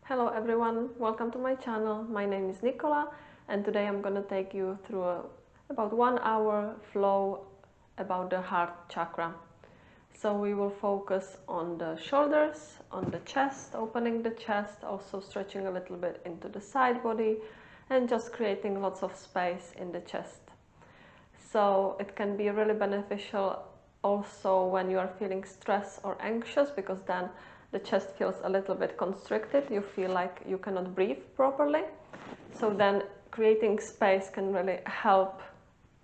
Hello everyone, welcome to my channel. My name is Nikola and today I'm going to take you through about 1 hour flow about the heart chakra. So we will focus on the shoulders, on the chest, opening the chest, also stretching a little bit into the side body and just creating lots of space in the chest. So it can be really beneficial also when you are feeling stressed or anxious, because then the chest feels a little bit constricted. You feel like you cannot breathe properly. So then creating space can really help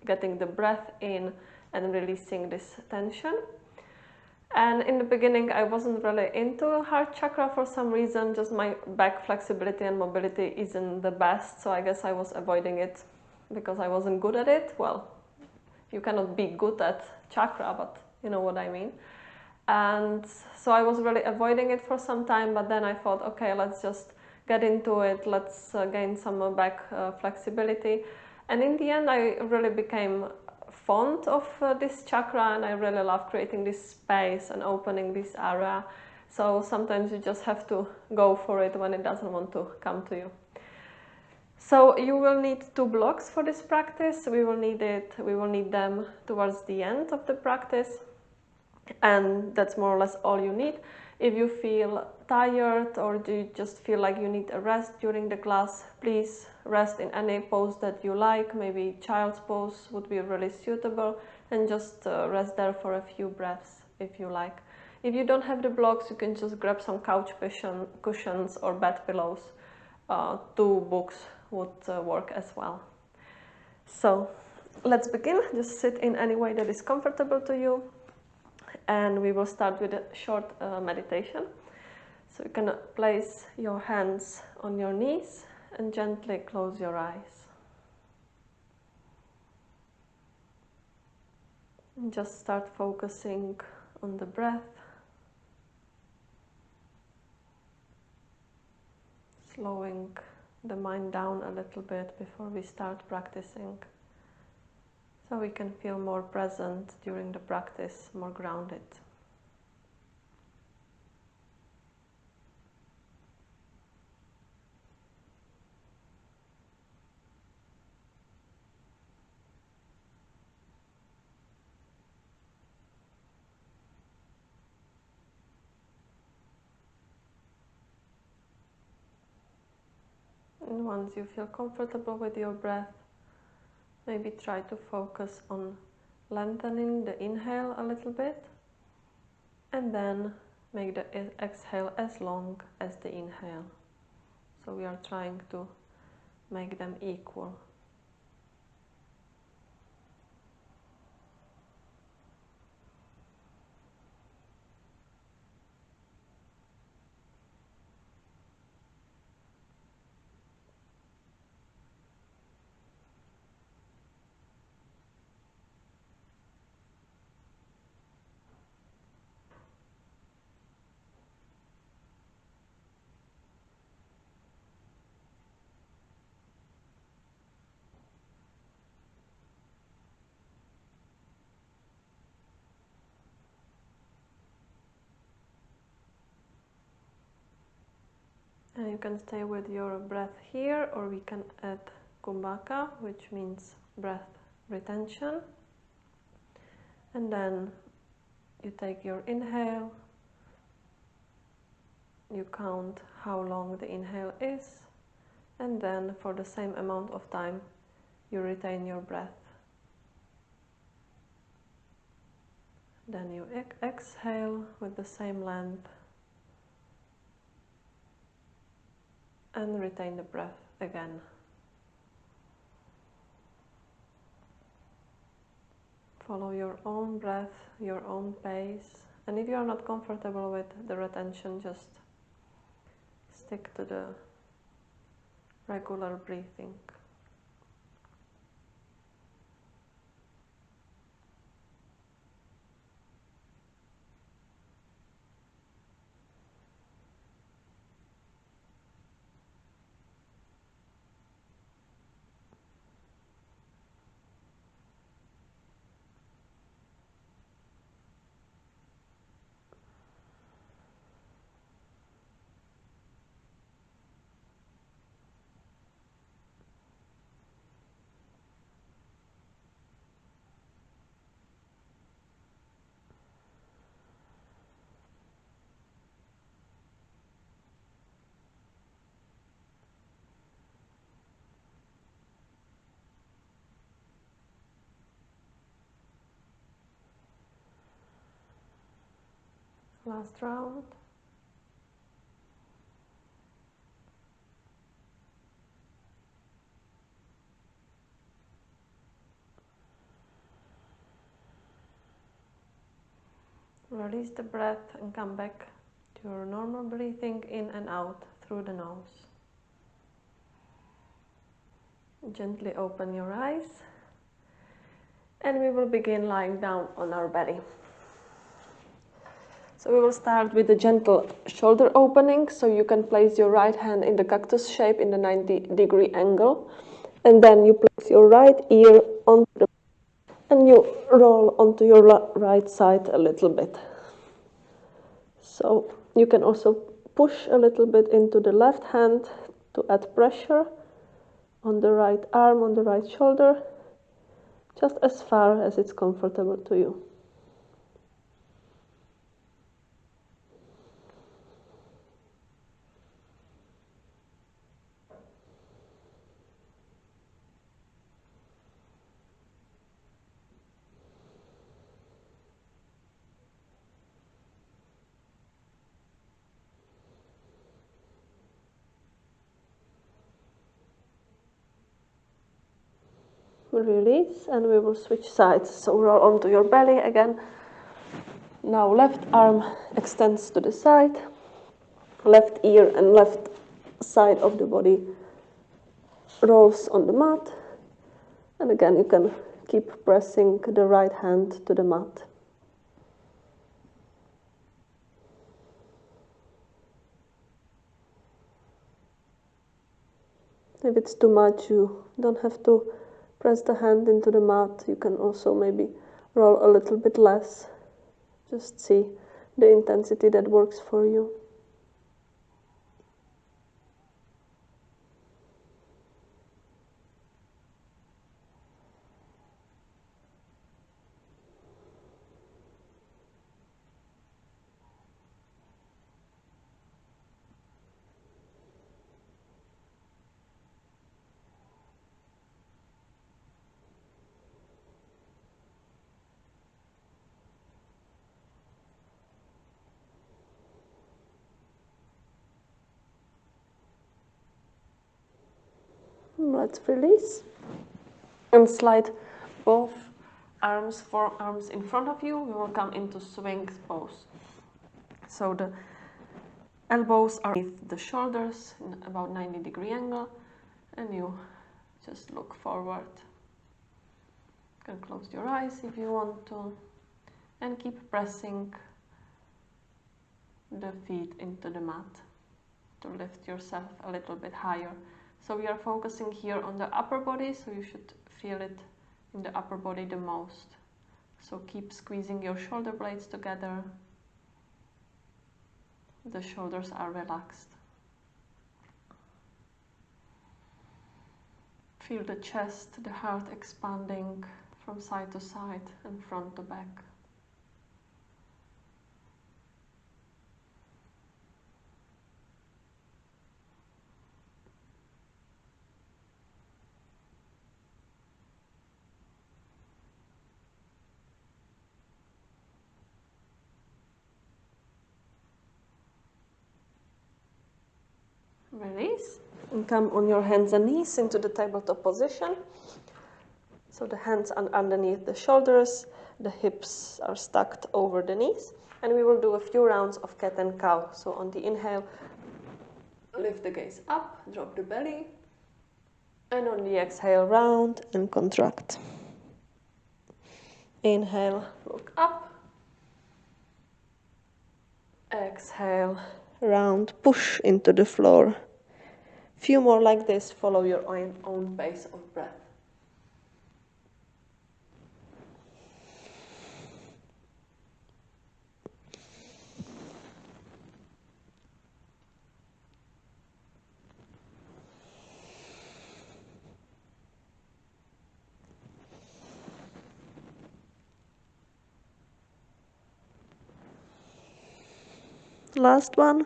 getting the breath in and releasing this tension. And in the beginning, I wasn't really into heart chakra for some reason. Just my back flexibility and mobility isn't the best. So I guess I was avoiding it because I wasn't good at it. Well, you cannot be good at chakra, but you know what I mean. And so I was really avoiding it for some time, but then I thought, okay, let's just get into it. Let's gain some back flexibility. And in the end, I really became fond of this chakra, and I really love creating this space and opening this area. So sometimes you just have to go for it when it doesn't want to come to you. So you will need 2 blocks for this practice. We will need them towards the end of the practice. And that's more or less all you need. If you feel tired or you just feel like you need a rest during the class, please rest in any pose that you like. Maybe child's pose would be really suitable, and just rest there for a few breaths if you like. If you don't have the blocks, you can just grab some couch cushions or bed pillows. 2 books would work as well. So let's begin. Just sit in any way that is comfortable to you. And we will start with a short meditation. So you can place your hands on your knees and gently close your eyes. And just start focusing on the breath. Slowing the mind down a little bit before we start practicing, so we can feel more present during the practice, more grounded. And once you feel comfortable with your breath, maybe try to focus on lengthening the inhale a little bit, and then make the exhale as long as the inhale. So we are trying to make them equal. And you can stay with your breath here, or we can add kumbhaka, which means breath retention. And then you take your inhale, you count how long the inhale is, and then for the same amount of time you retain your breath. Then you exhale with the same length and retain the breath again. Follow your own breath, your own pace, and if you are not comfortable with the retention, just stick to the regular breathing. Last round. Release the breath and come back to your normal breathing in and out through the nose. Gently open your eyes and we will begin lying down on our belly. So we will start with a gentle shoulder opening, so you can place your right hand in the cactus shape in the 90-degree angle, and then you place your right ear onto the and you roll onto your right side a little bit. So you can also push a little bit into the left hand to add pressure on the right arm, on the right shoulder, just as far as it's comfortable to you. Release and we will switch sides. So roll onto your belly again. Now left arm extends to the side, left ear and left side of the body rolls on the mat, and again you can keep pressing the right hand to the mat. If it's too much, you don't have to press the hand into the mat. You can also maybe roll a little bit less. Just see the intensity that works for you. Let's release and slide both arms, forearms in front of you. We will come into swing pose. So the elbows are underneath the shoulders in about 90-degree angle, and you just look forward. You can close your eyes if you want to, and keep pressing the feet into the mat to lift yourself a little bit higher. So we are focusing here on the upper body, so you should feel it in the upper body the most. So keep squeezing your shoulder blades together. The shoulders are relaxed. Feel the chest, the heart expanding from side to side and front to back. Release and come on your hands and knees into the tabletop position. So the hands are underneath the shoulders, the hips are stacked over the knees, and we will do a few rounds of cat and cow. So on the inhale, lift the gaze up, drop the belly, and on the exhale, round and contract. Inhale, look up. Exhale, round, push into the floor. Few more like this, follow your own pace of breath. Last one.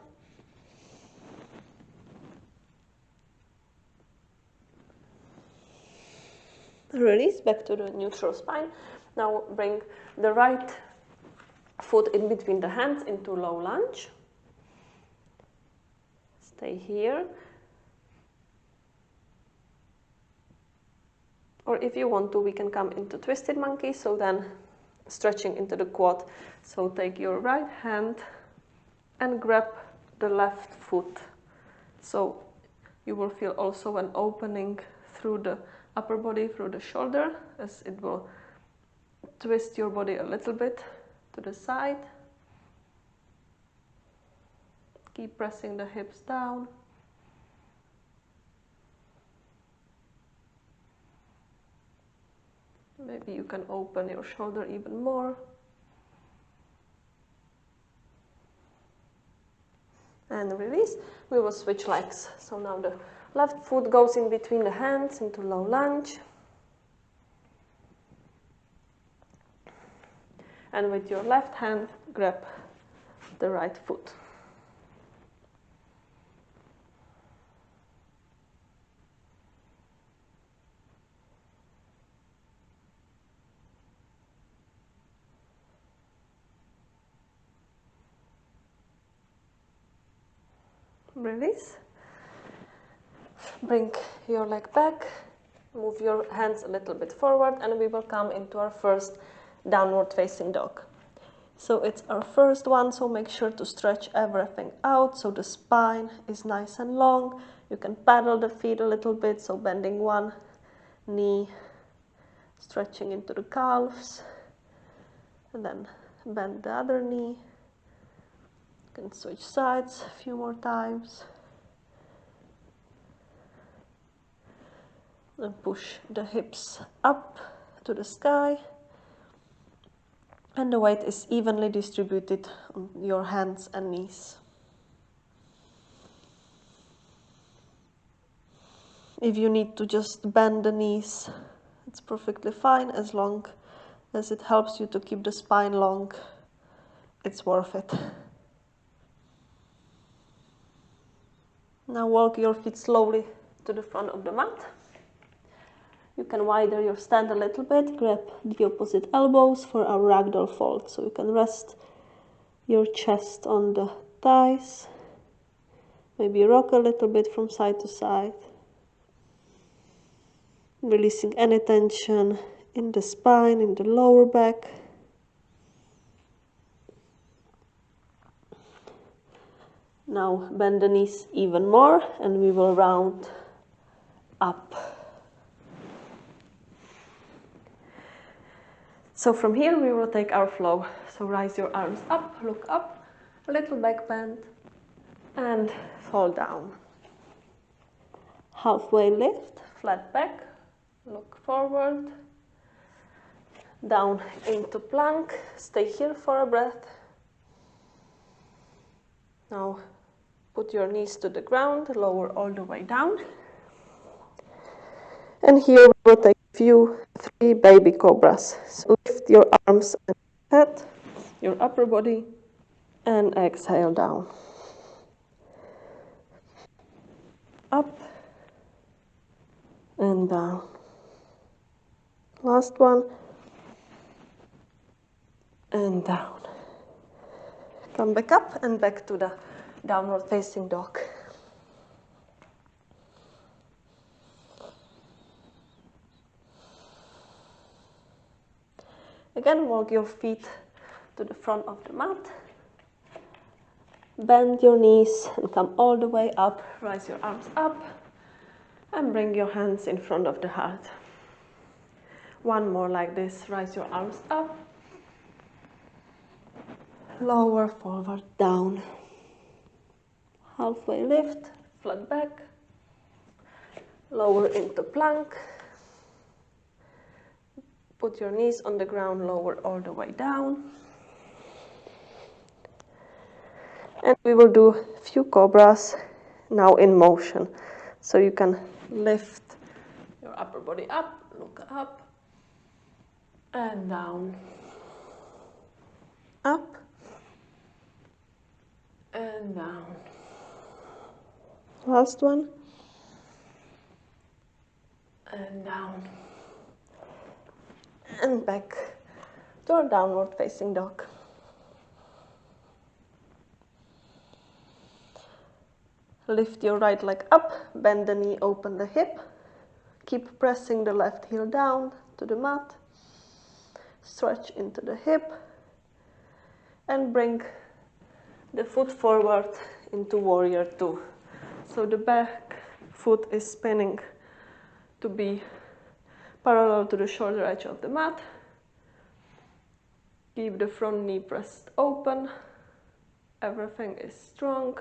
Release back to the neutral spine. Now bring the right foot in between the hands into low lunge. Stay here. Or if you want to, we can come into twisted monkey, so then stretching into the quad. So take your right hand and grab the left foot. So you will feel also an opening through the upper body, through the shoulder, as it will twist your body a little bit to the side. Keep pressing the hips down. Maybe you can open your shoulder even more. And release. We will switch legs. So now the left foot goes in between the hands into low lunge. And with your left hand, grab the right foot. Release. Bring your leg back, move your hands a little bit forward, and we will come into our first downward facing dog. So it's our first one, so make sure to stretch everything out so the spine is nice and long. You can paddle the feet a little bit, so bending one knee, stretching into the calves, and then bend the other knee. You can switch sides a few more times. And push the hips up to the sky. And the weight is evenly distributed on your hands and knees. If you need to just bend the knees, it's perfectly fine, as long as it helps you to keep the spine long. It's worth it. Now walk your feet slowly to the front of the mat. You can widen your stand a little bit, grab the opposite elbows for our Ragdoll Fold. So you can rest your chest on the thighs, maybe rock a little bit from side to side, releasing any tension in the spine, in the lower back. Now bend the knees even more and we will round up. So from here we will take our flow. So rise your arms up, look up, a little back bend, and fall down. Halfway lift, flat back, look forward, down into plank, stay here for a breath. Now put your knees to the ground, lower all the way down. And here we will take three baby cobras. So lift your arms and head, your upper body, and exhale down. Up and down. Last one. And down. Come back up and back to the downward facing dog. Again, walk your feet to the front of the mat. Bend your knees and come all the way up. Rise your arms up and bring your hands in front of the heart. One more like this. Rise your arms up. Lower, forward, down. Halfway lift, flat back. Lower into plank. Put your knees on the ground, lower all the way down. And we will do a few cobras now in motion. So you can lift your upper body up, look up, and down. Up, and down. Last one. And down. And back to our downward facing dog. Lift your right leg up, bend the knee, open the hip. Keep pressing the left heel down to the mat. Stretch into the hip. And bring the foot forward into Warrior Two. So the back foot is spinning to be parallel to the shoulder edge of the mat. Keep the front knee pressed open. Everything is strong.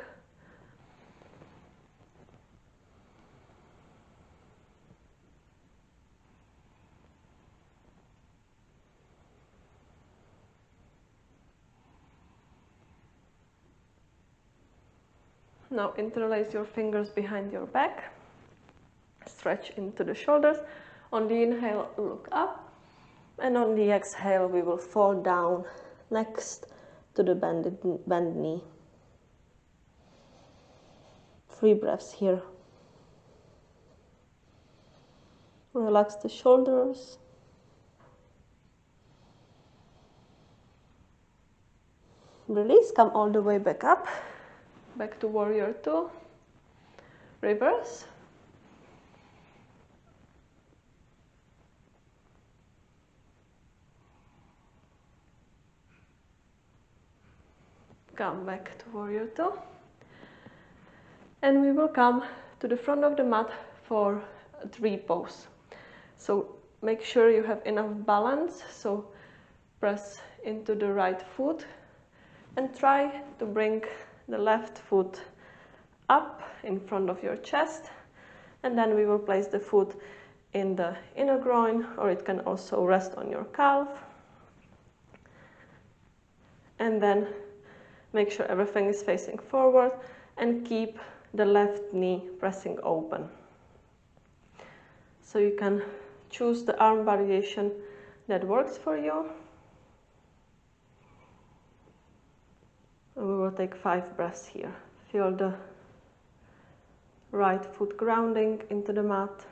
Now interlace your fingers behind your back. Stretch into the shoulders. On the inhale, look up. And on the exhale, we will fall down next to the bend knee. 3 breaths here. Relax the shoulders. Release, come all the way back up. Back to Warrior Two. Reverse. Come back to Warrior Two. And we will come to the front of the mat for a tree pose. So make sure you have enough balance. So press into the right foot and try to bring the left foot up in front of your chest, and then we will place the foot in the inner groin, or it can also rest on your calf. And then make sure everything is facing forward and keep the left knee pressing open. So you can choose the arm variation that works for you. And we will take 5 breaths here. Feel the right foot grounding into the mat.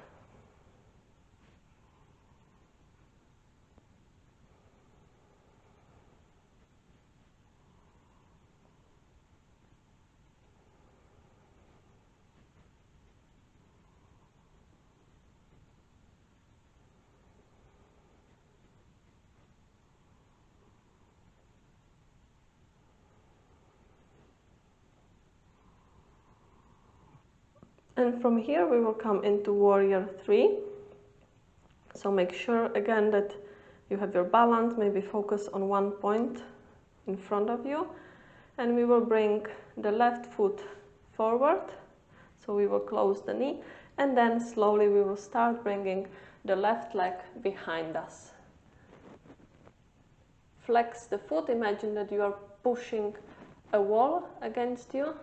And from here we will come into Warrior Three. So make sure again that you have your balance, maybe focus on one point in front of you. And we will bring the left foot forward. So we will close the knee, and then slowly we will start bringing the left leg behind us. Flex the foot, imagine that you are pushing a wall against you.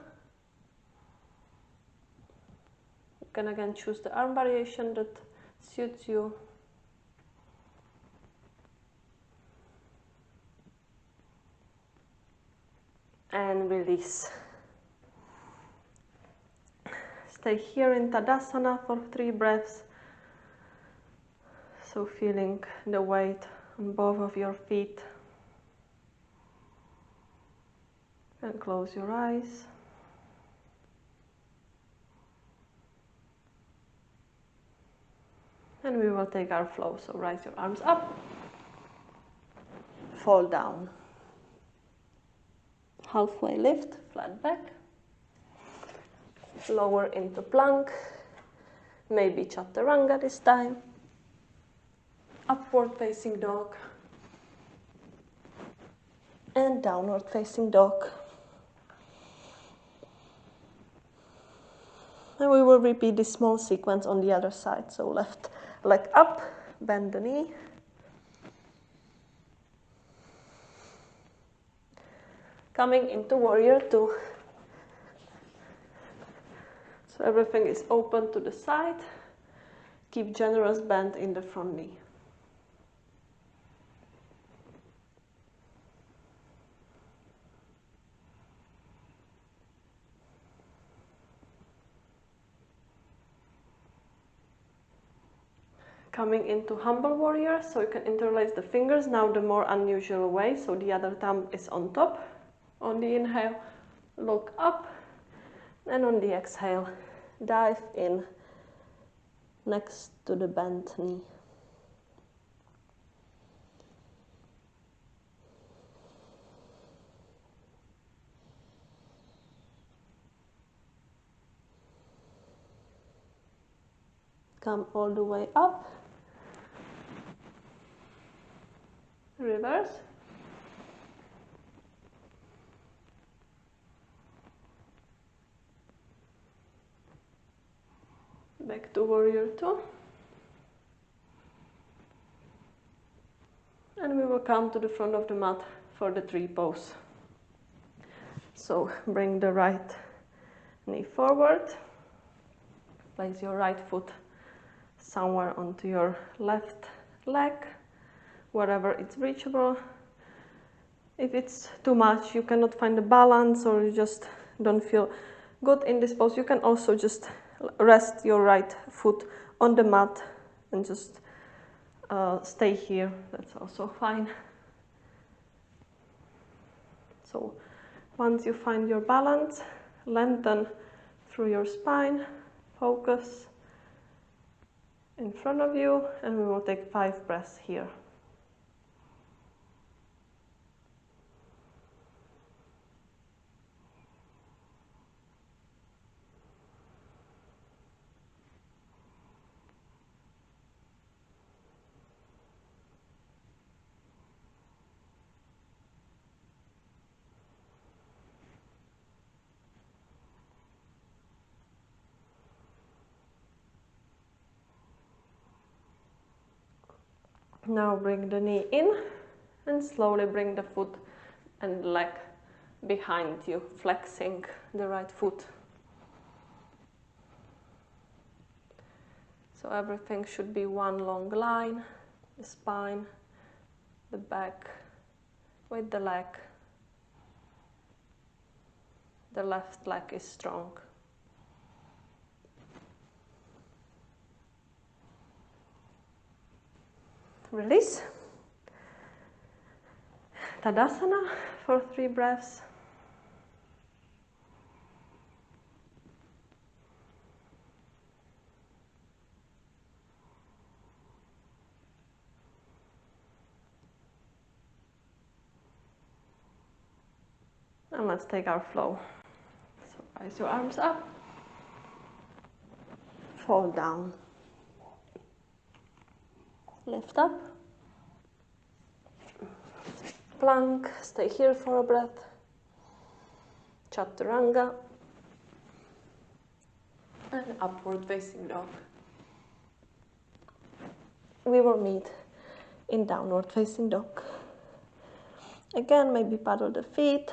You can again choose the arm variation that suits you. And release. Stay here in Tadasana for 3 breaths. So feeling the weight on both of your feet. And close your eyes. And we will take our flow. So rise your arms up. Fall down. Halfway lift, flat back. Lower into plank. Maybe chaturanga this time. Upward facing dog. And downward facing dog. And we will repeat this small sequence on the other side. So left leg up, bend the knee. Coming into Warrior Two. So everything is open to the side. Keep generous bend in the front knee. Coming into Humble Warrior, so you can interlace the fingers, now the more unusual way, so the other thumb is on top. On the inhale, look up, And on the exhale, dive in next to the bent knee. Come all the way up. Reverse. Back to warrior two. And we will come to the front of the mat for the tree pose. So bring the right knee forward. Place your right foot somewhere onto your left leg, wherever it's reachable. If it's too much, you cannot find the balance, or you just don't feel good in this pose, you can also just rest your right foot on the mat and just stay here. That's also fine. So once you find your balance, lengthen through your spine, focus in front of you, and we will take 5 breaths here. Now bring the knee in and slowly bring the foot and leg behind you, flexing the right foot. So everything should be one long line, the spine, the back, with the leg. The left leg is strong. Release. Tadasana for 3 breaths. And let's take our flow. So raise your arms up. Fall down. Lift up. Plank, stay here for a breath. Chaturanga. And upward facing dog. We will meet in downward facing dog. Again, maybe paddle the feet.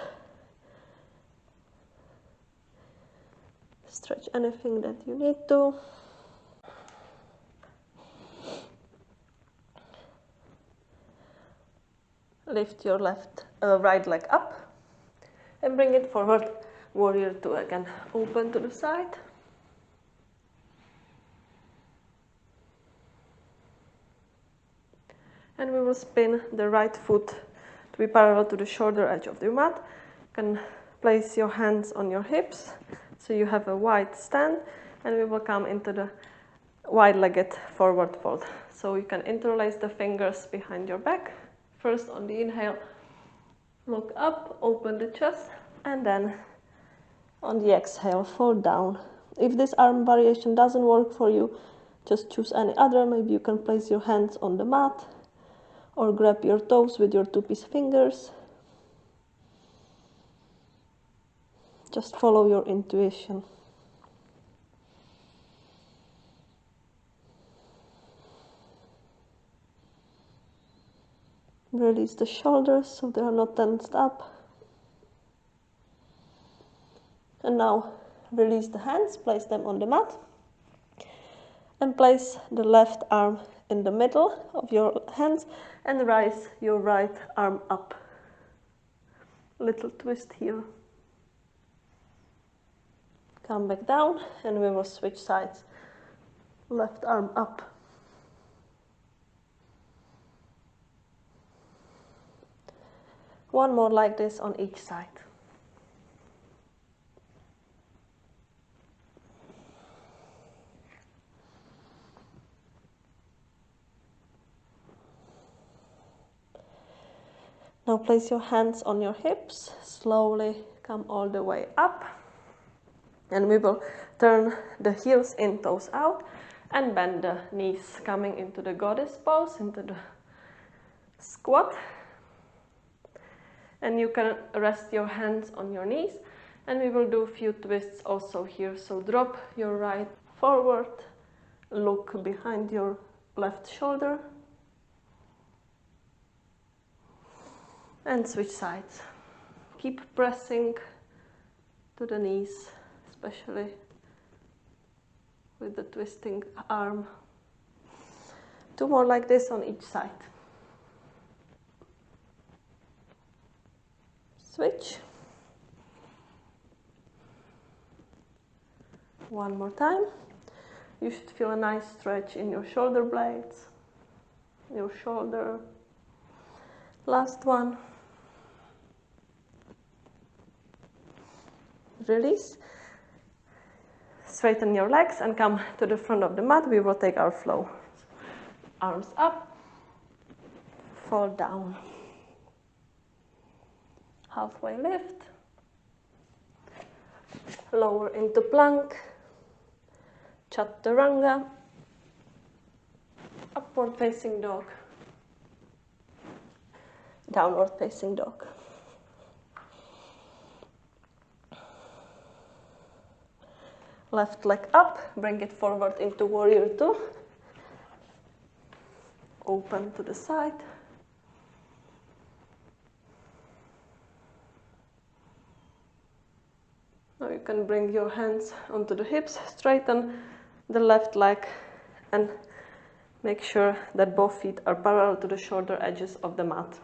Stretch anything that you need to. Lift your right leg up and bring it forward. Warrior two again. Open to the side. And we will spin the right foot to be parallel to the shoulder edge of the mat. You can place your hands on your hips so you have a wide stand, and we will come into the wide-legged forward fold. So you can interlace the fingers behind your back. First on the inhale, look up, open the chest, and then on the exhale, fold down. If this arm variation doesn't work for you, just choose any other. Maybe you can place your hands on the mat or grab your toes with your 2-piece fingers. Just follow your intuition. Release the shoulders so they are not tensed up. And now release the hands, place them on the mat. And place the left arm in the middle of your hands and rise your right arm up. Little twist here. Come back down and we will switch sides. Left arm up. One more like this on each side. Now place your hands on your hips, slowly come all the way up, and we will turn the heels in, toes out, and bend the knees, coming into the goddess pose, into the squat. And you can rest your hands on your knees, and we will do a few twists also here. So drop your right forward, look behind your left shoulder, and switch sides. Keep pressing to the knees, especially with the twisting arm. 2 more like this on each side. Switch. 1 more time. You should feel a nice stretch in your shoulder blades, your shoulder. Last one. Release. Straighten your legs and come to the front of the mat. We will take our flow. Arms up, fall down. Halfway lift. Lower into plank. Chaturanga. Upward facing dog. Downward facing dog. Left leg up, bring it forward into warrior 2. Open to the side. Now you can bring your hands onto the hips, straighten the left leg, and make sure that both feet are parallel to the shoulder edges of the mat.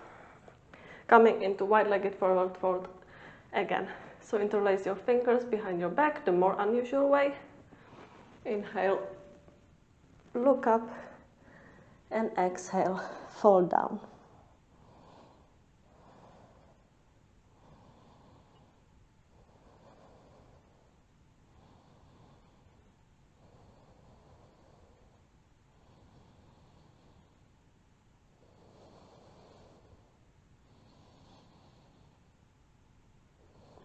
Coming into wide-legged forward fold again. So interlace your fingers behind your back, the more unusual way. Inhale, look up, and exhale, fall down.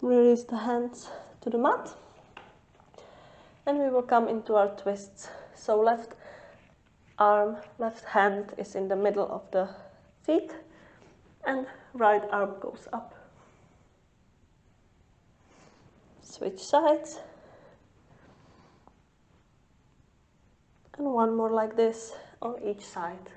Release the hands to the mat, and we will come into our twists. So left arm, left hand is in the middle of the feet, and right arm goes up. Switch sides. And 1 more like this on each side.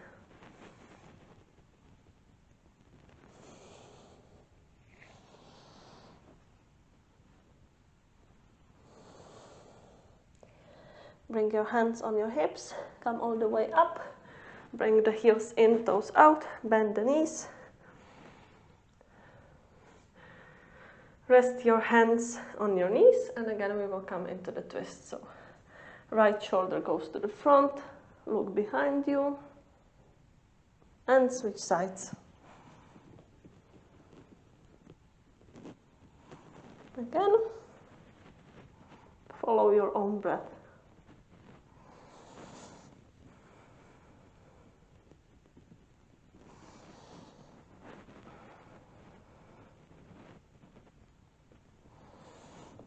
Bring your hands on your hips, come all the way up. Bring the heels in, toes out, bend the knees. Rest your hands on your knees, and again we will come into the twist. So right shoulder goes to the front, look behind you, and switch sides. Again, follow your own breath.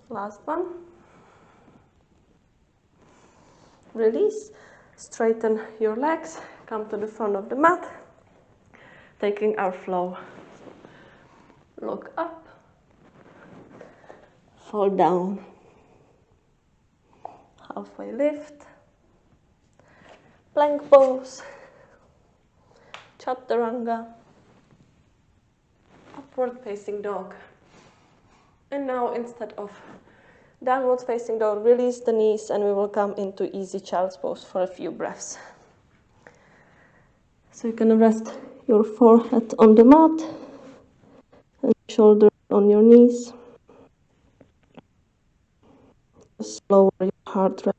Last one. Release, straighten your legs, come to the front of the mat, taking our flow. Look up, fall down, halfway lift, plank pose, chaturanga, upward facing dog. And now instead of downward facing dog, release the knees, and we will come into easy child's pose for a few breaths. So you can rest your forehead on the mat and shoulder on your knees. Just lower your heart rate.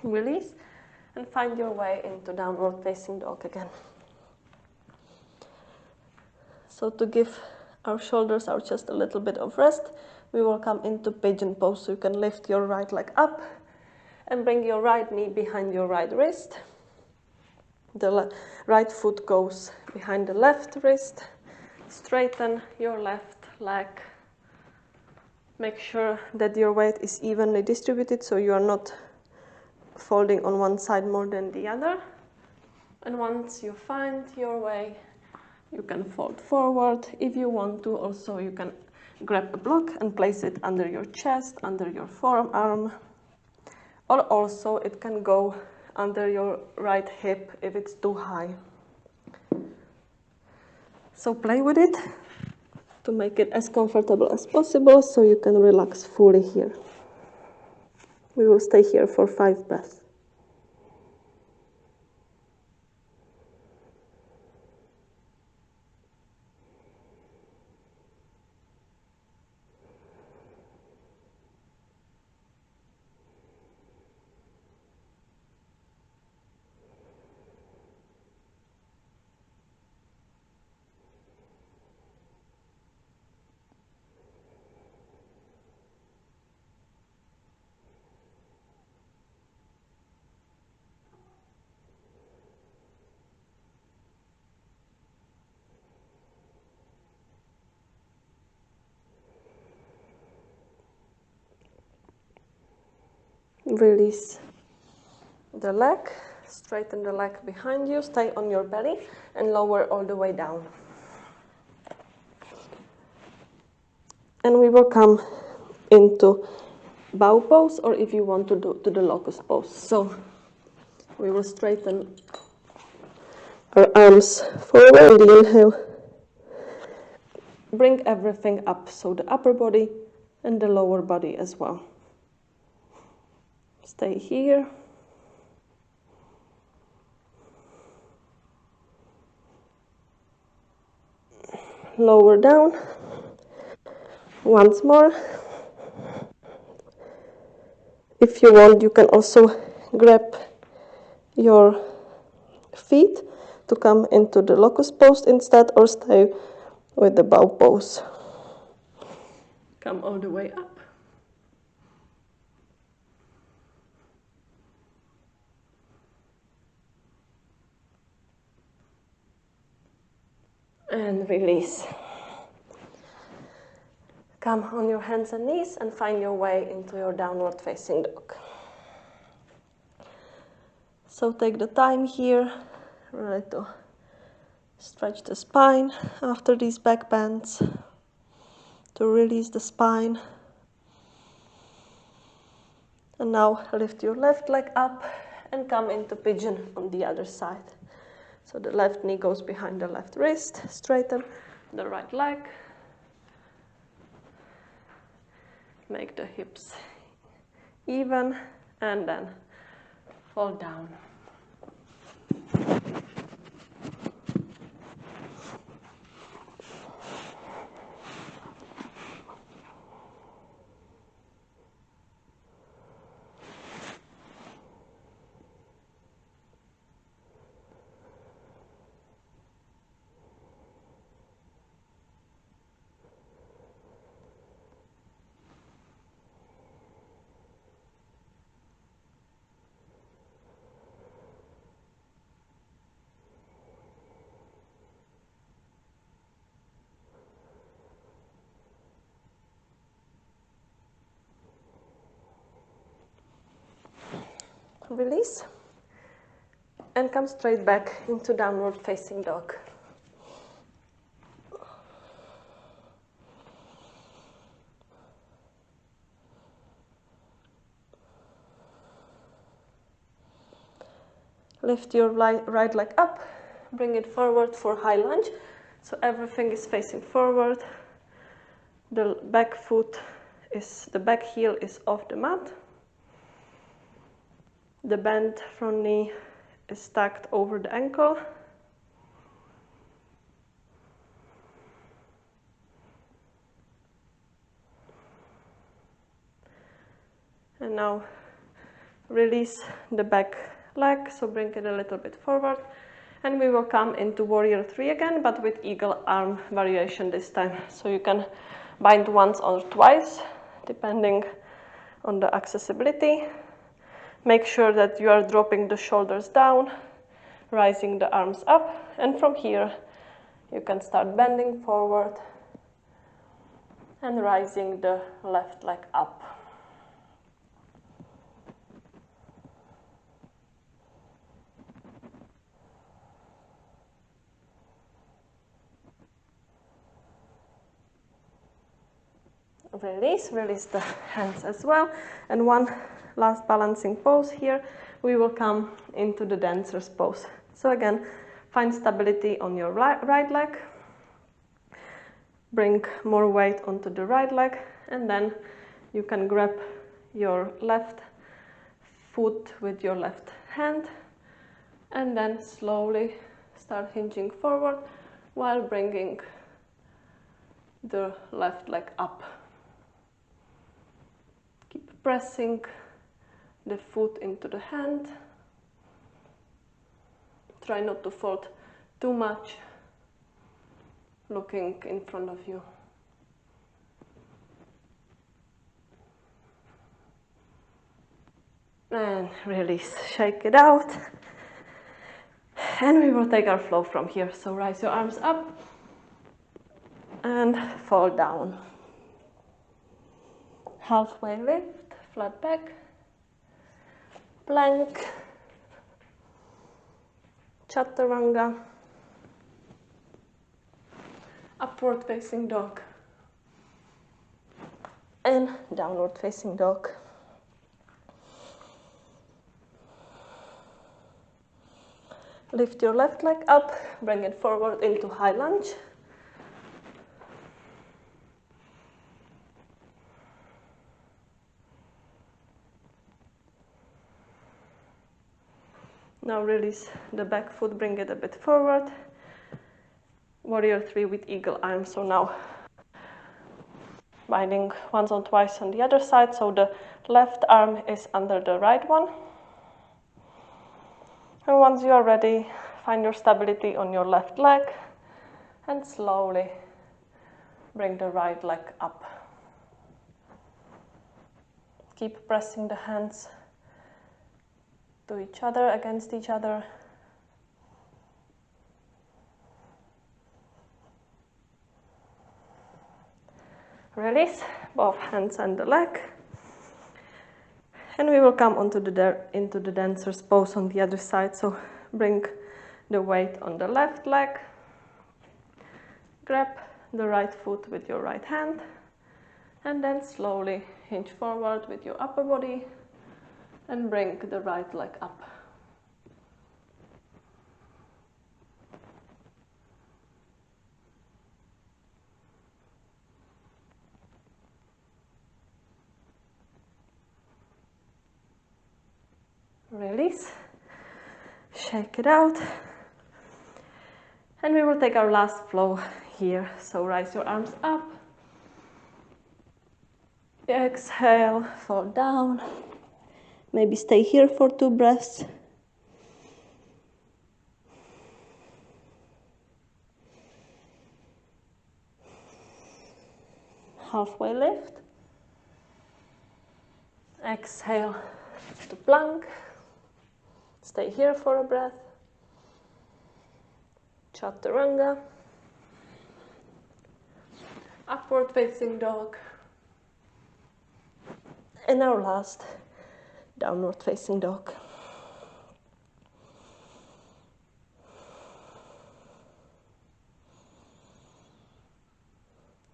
Release and find your way into downward facing dog again. So to give our shoulders, our chest a little bit of rest, we will come into pigeon pose. So you can lift your right leg up and bring your right knee behind your right wrist. The right foot goes behind the left wrist. Straighten your left leg. Make sure that your weight is evenly distributed, so you are not folding on one side more than the other. And once you find your way, you can fold forward. If you want to, also you can grab a block and place it under your chest, under your forearm. Or also it can go under your right hip if it's too high. So play with it to make it as comfortable as possible so you can relax fully here. We will stay here for 5 breaths. Release the leg, straighten the leg behind you, stay on your belly and lower all the way down. And we will come into bow pose, or if you want to do to the locust pose. So we will straighten our arms forward on the inhale. Bring everything up, so the upper body and the lower body as well. Stay here. Lower down. Once more. If you want, you can also grab your feet to come into the locust pose instead, or stay with the bow pose. Come all the way up. And release. Come on your hands and knees and find your way into your downward facing dog. So take the time here, really to stretch the spine after these back bends, to release the spine. And now lift your left leg up and come into pigeon on the other side. So the left knee goes behind the left wrist, straighten the right leg. Make the hips even and then fall down. Release and come straight back into downward facing dog. Lift your right leg up, bring it forward for high lunge, so everything is facing forward. The back heel is off the mat. The bent front knee is stacked over the ankle. And now release the back leg, so bring it a little bit forward. And we will come into Warrior 3 again, but with eagle arm variation this time. So you can bind once or twice, depending on the accessibility. Make sure that you are dropping the shoulders down, rising the arms up, and from here you can start bending forward and rising the left leg up. Release the hands as well. And one last balancing pose here. We will come into the dancer's pose. So again, find stability on your right leg. Bring more weight onto the right leg, and then you can grab your left foot with your left hand, and then slowly start hinging forward while bringing the left leg up. Keep pressing the foot into the hand. Try not to fold too much, looking in front of you. And release, shake it out. And we will take our flow from here. So rise your arms up and fall down. Halfway lift, flat back, plank, chaturanga, upward facing dog, and downward facing dog. Lift your left leg up, bring it forward into high lunge. Now release the back foot, bring it a bit forward. Warrior 3 with eagle arm. So now binding once or twice on the other side. So the left arm is under the right one. And once you are ready, find your stability on your left leg and slowly bring the right leg up. Keep pressing the hands to each other, against each other. Release both hands and the leg. And we will come into the dancer's pose on the other side. So bring the weight on the left leg. Grab the right foot with your right hand. And then slowly hinge forward with your upper body and bring the right leg up. Release, shake it out, and we will take our last flow here. So rise your arms up, exhale, fall down, maybe stay here for 2 breaths. Halfway lift, exhale to plank. Stay here for a breath. Chaturanga. Upward facing dog. And our last, downward facing dog.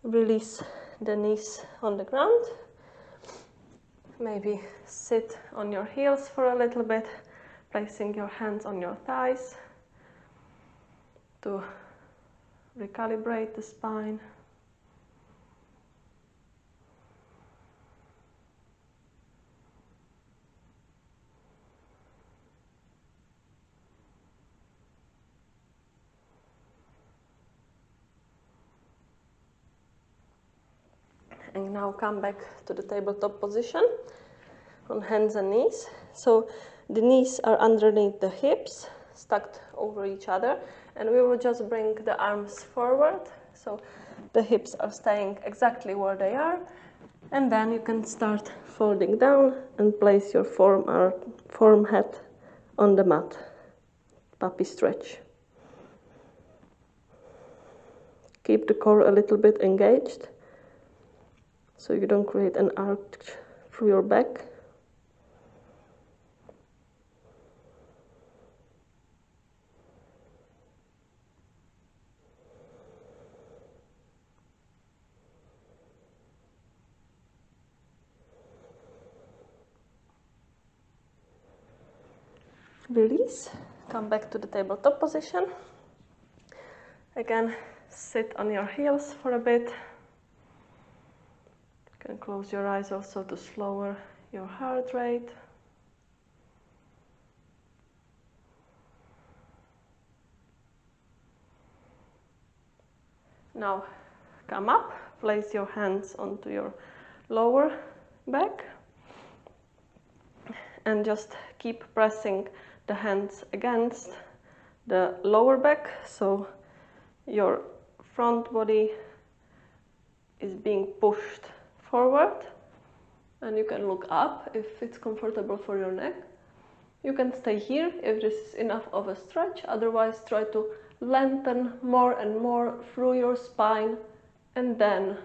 Release the knees on the ground. Maybe sit on your heels for a little bit, placing your hands on your thighs to recalibrate the spine. And now come back to the tabletop position. on hands and knees. So the knees are underneath the hips, stacked over each other, and we will just bring the arms forward. So the hips are staying exactly where they are, and then you can start folding down and place your forearm head on the mat. Puppy stretch. Keep the core a little bit engaged so you don't create an arch through your back. Release. Come back to the tabletop position. Again, sit on your heels for a bit. You can close your eyes also to slower your heart rate. Now, come up, place your hands onto your lower back, and just keep pressing the hands against the lower back, so your front body is being pushed forward, and you can look up if it's comfortable for your neck. You can stay here if this is enough of a stretch, otherwise try to lengthen more and more through your spine and then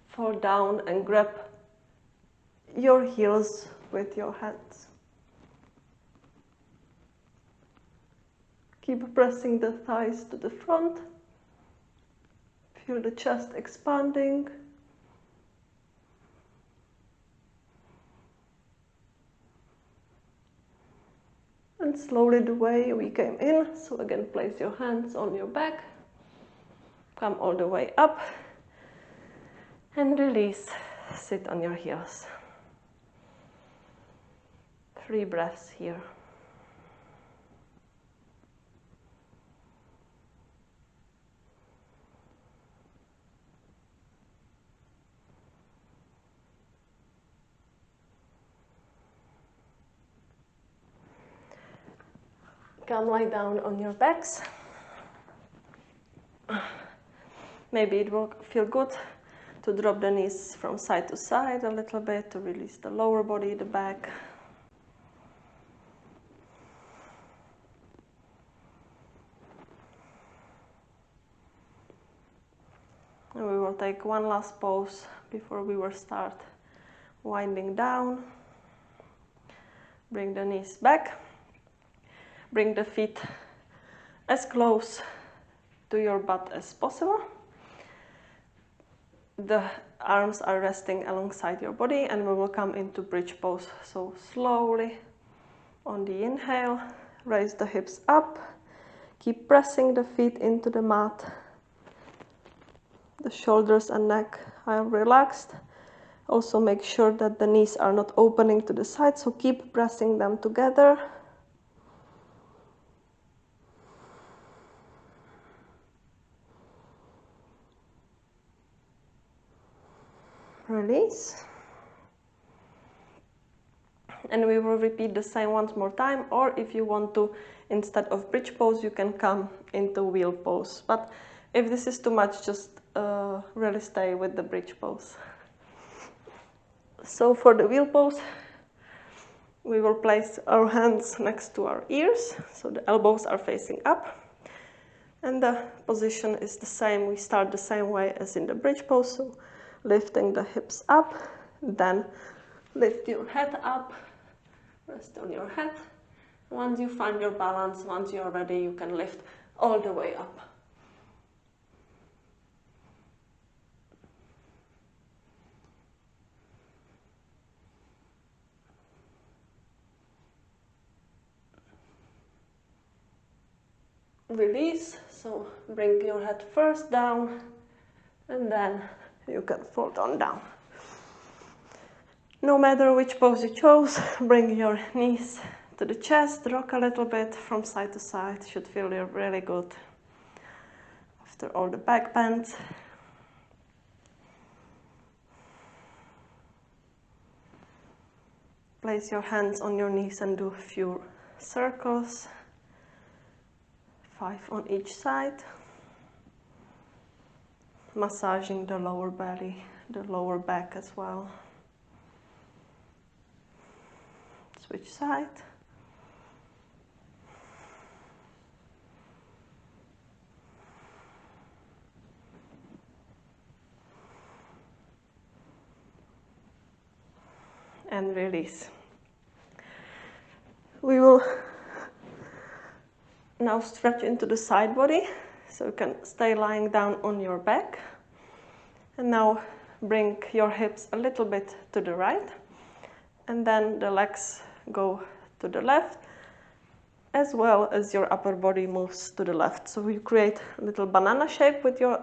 fall down and grab your heels with your hands. Keep pressing the thighs to the front. Feel the chest expanding. And slowly the way we came in. So again, place your hands on your back. Come all the way up. And release. Sit on your heels. 3 breaths here. Come lie down on your backs. Maybe it will feel good to drop the knees from side to side a little bit to release the lower body, the back. And we will take one last pose before we will start winding down. Bring the knees back. Bring the feet as close to your butt as possible. The arms are resting alongside your body, and we will come into bridge pose. So slowly on the inhale, raise the hips up. Keep pressing the feet into the mat. The shoulders and neck are relaxed. Also make sure that the knees are not opening to the side, so keep pressing them together. Release. And we will repeat the same once more time, or if you want to, instead of bridge pose, you can come into wheel pose. But if this is too much, just really stay with the bridge pose. So for the wheel pose, we will place our hands next to our ears, so the elbows are facing up. And the position is the same. We start the same way as in the bridge pose, so lifting the hips up, then lift your head up, rest on your head. Once you find your balance, once you're ready, you can lift all the way up. Release, so bring your head first down, and then you can fold on down. No matter which pose you chose, bring your knees to the chest, rock a little bit from side to side. Should feel really good after all the back bends. Place your hands on your knees and do a few circles, 5 on each side, massaging the lower belly, the lower back as well. Switch side. And release. We will now stretch into the side body, so you can stay lying down on your back. And now bring your hips a little bit to the right, and then the legs go to the left, as well as your upper body moves to the left. So you create a little banana shape with your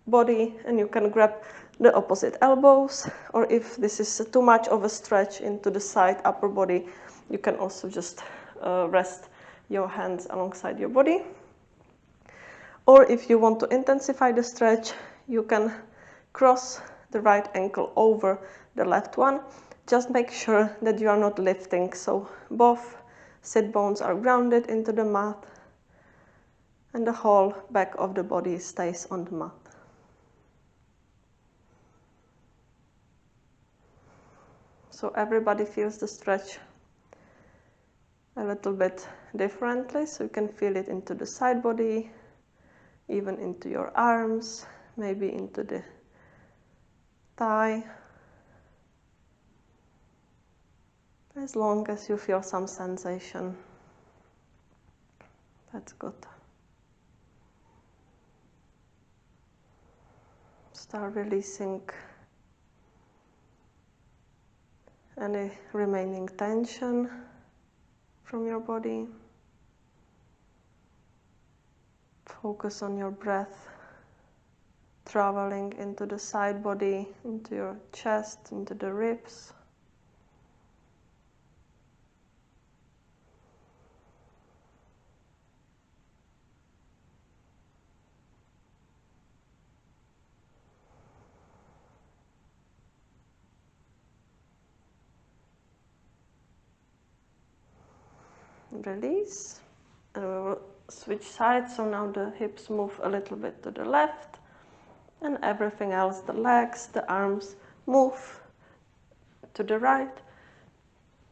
body, and you can grab the opposite elbows, or if this is too much of a stretch into the side upper body, you can also just rest your hands alongside your body. Or if you want to intensify the stretch, you can cross the right ankle over the left one. Just make sure that you are not lifting, so both sit bones are grounded into the mat and the whole back of the body stays on the mat. So everybody feels the stretch a little bit differently, so you can feel it into the side body, even into your arms, maybe into the thigh. As long as you feel some sensation, that's good. Start releasing any remaining tension from your body. Focus on your breath, traveling into the side body, into your chest, into the ribs. Release, and we will switch sides, so now the hips move a little bit to the left, and everything else, the legs, the arms, move to the right,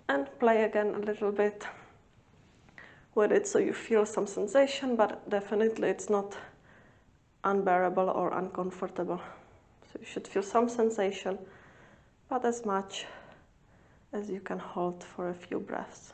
and play again a little bit with it so you feel some sensation, but definitely it's not unbearable or uncomfortable. So you should feel some sensation, but as much as you can hold for a few breaths.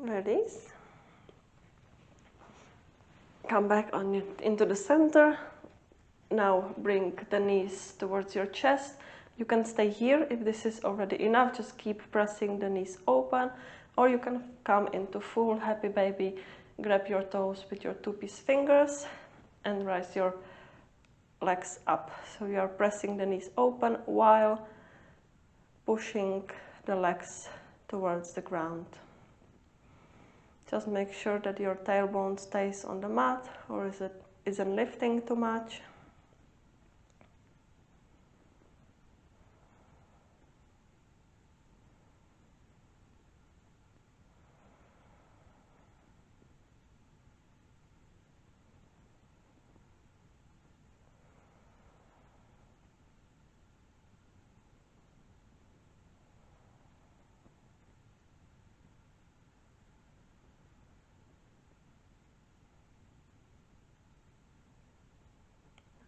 Release. Come back into the center. Now bring the knees towards your chest. You can stay here if this is already enough. Just keep pressing the knees open, or you can come into full happy baby. Grab your toes with your 2-piece fingers and rise your legs up. So you are pressing the knees open while pushing the legs towards the ground. Just make sure that your tailbone stays on the mat, or isn't lifting too much.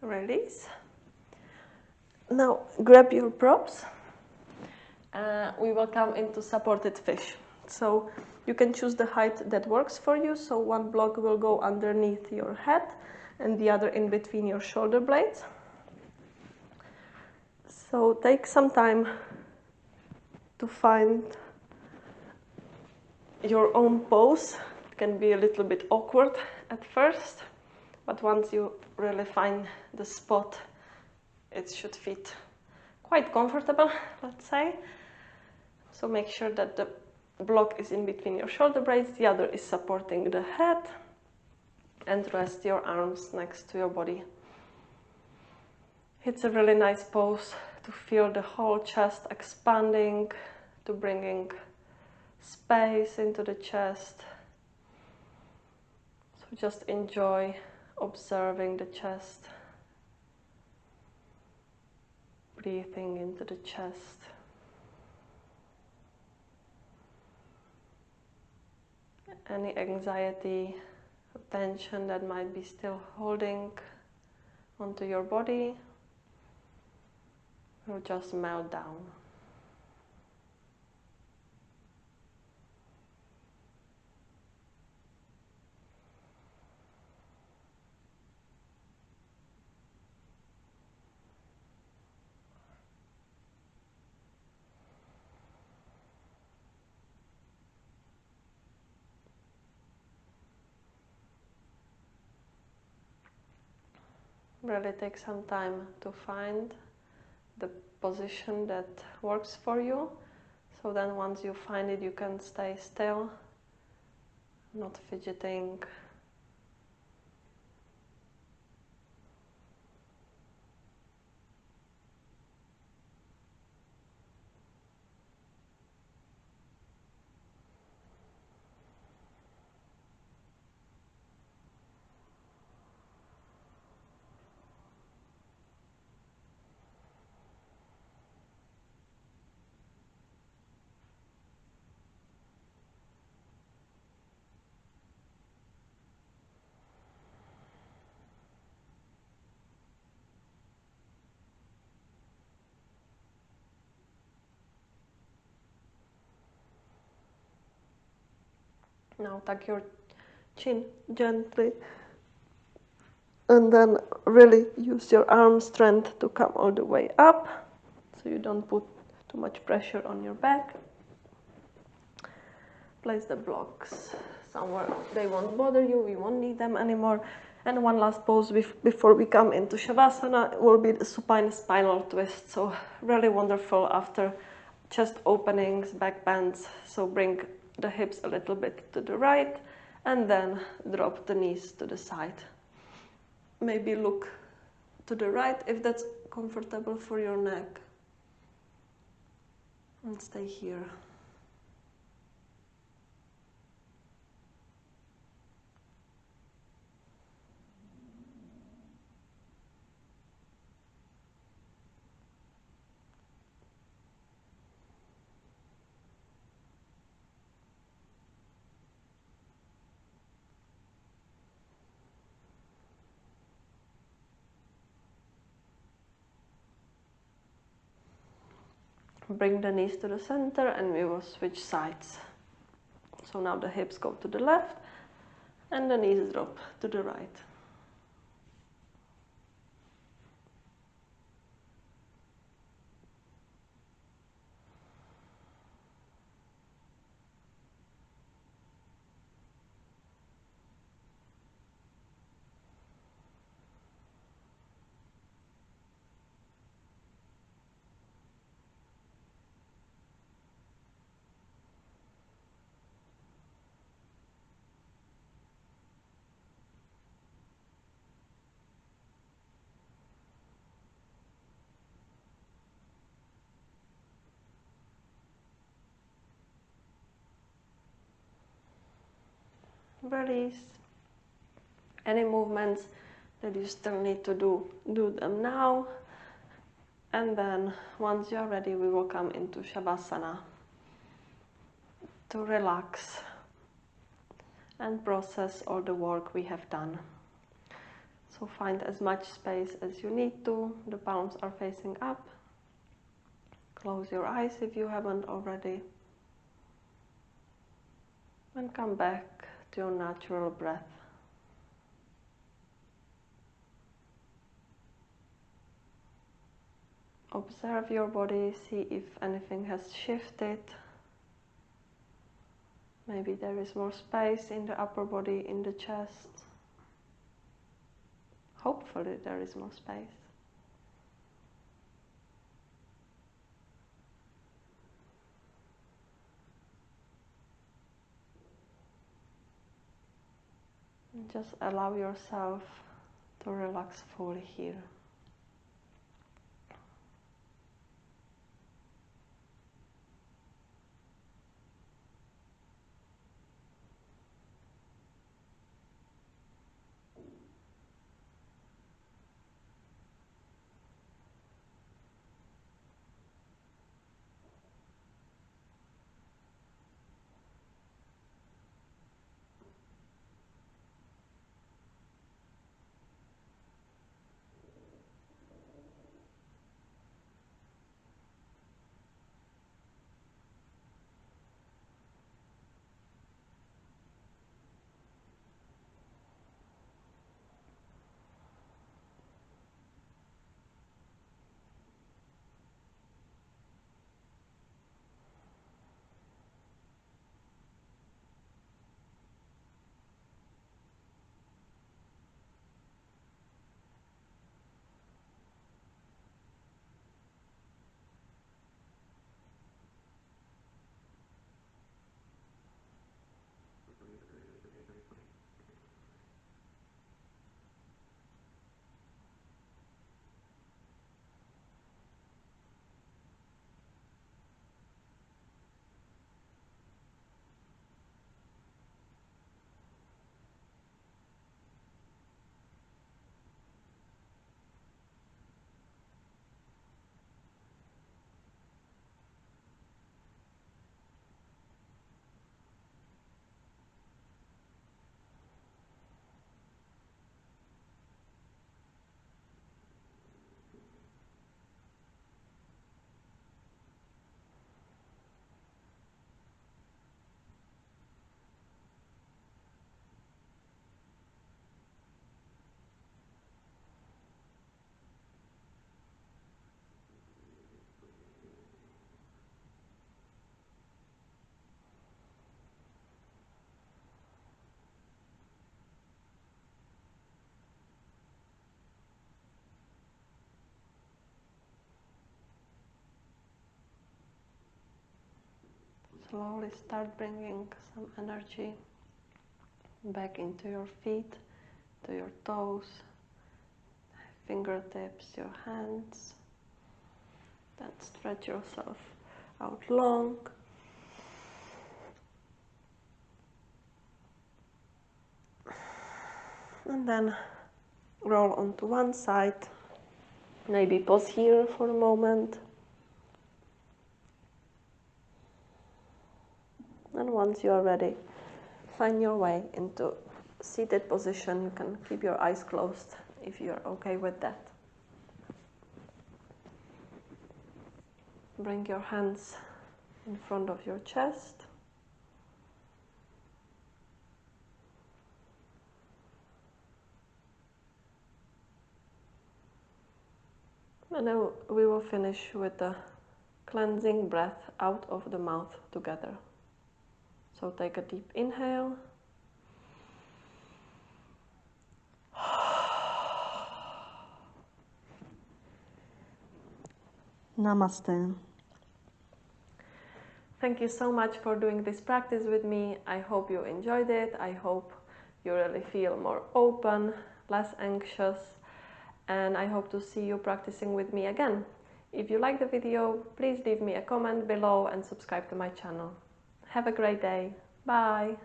Release. Now grab your props. We will come into supported fish. So You can choose the height that works for you, so one block will go underneath your head and the other in between your shoulder blades. So take some time to find your own pose. It can be a little bit awkward at first, but once you really find the spot, it should fit quite comfortable, let's say. So make sure that the block is in between your shoulder blades, the other is supporting the head, and rest your arms next to your body. It's a really nice pose to feel the whole chest expanding, to bringing space into the chest. So just enjoy observing the chest, breathing into the chest. Any anxiety or tension that might be still holding onto your body will just melt down. Really take some time to find the position that works for you. So then once you find it, you can stay still, not fidgeting. Now tuck your chin gently and then really use your arm strength to come all the way up so you don't put too much pressure on your back. Place the blocks somewhere they won't bother you, we won't need them anymore. And one last pose before we come into Shavasana will be the supine spinal twist. So really wonderful after chest openings, back bends. So bring the hips a little bit to the right and then drop the knees to the side. Maybe look to the right if that's comfortable for your neck. And stay here. Bring the knees to the center and we will switch sides. So now the hips go to the left and the knees drop to the right. Release. Any movements that you still need to do them now. And then once you are ready, we will come into Shavasana to relax and process all the work we have done. So find as much space as you need to. The palms are facing up. Close your eyes if you haven't already. And come back to your natural breath. Observe your body, see if anything has shifted. Maybe there is more space in the upper body, in the chest. Hopefully there is more space. And just allow yourself to relax fully here. Slowly start bringing some energy back into your feet, to your toes, fingertips, your hands. Then stretch yourself out long. And then roll onto one side. Maybe pause here for a moment. And once you are ready, find your way into seated position. You can keep your eyes closed if you're okay with that. Bring your hands in front of your chest. And then we will finish with a cleansing breath out of the mouth together. So take a deep inhale. Namaste. Thank you so much for doing this practice with me. I hope you enjoyed it. I hope you really feel more open, less anxious, and I hope to see you practicing with me again. If you like the video, please leave me a comment below and subscribe to my channel. Have a great day. Bye.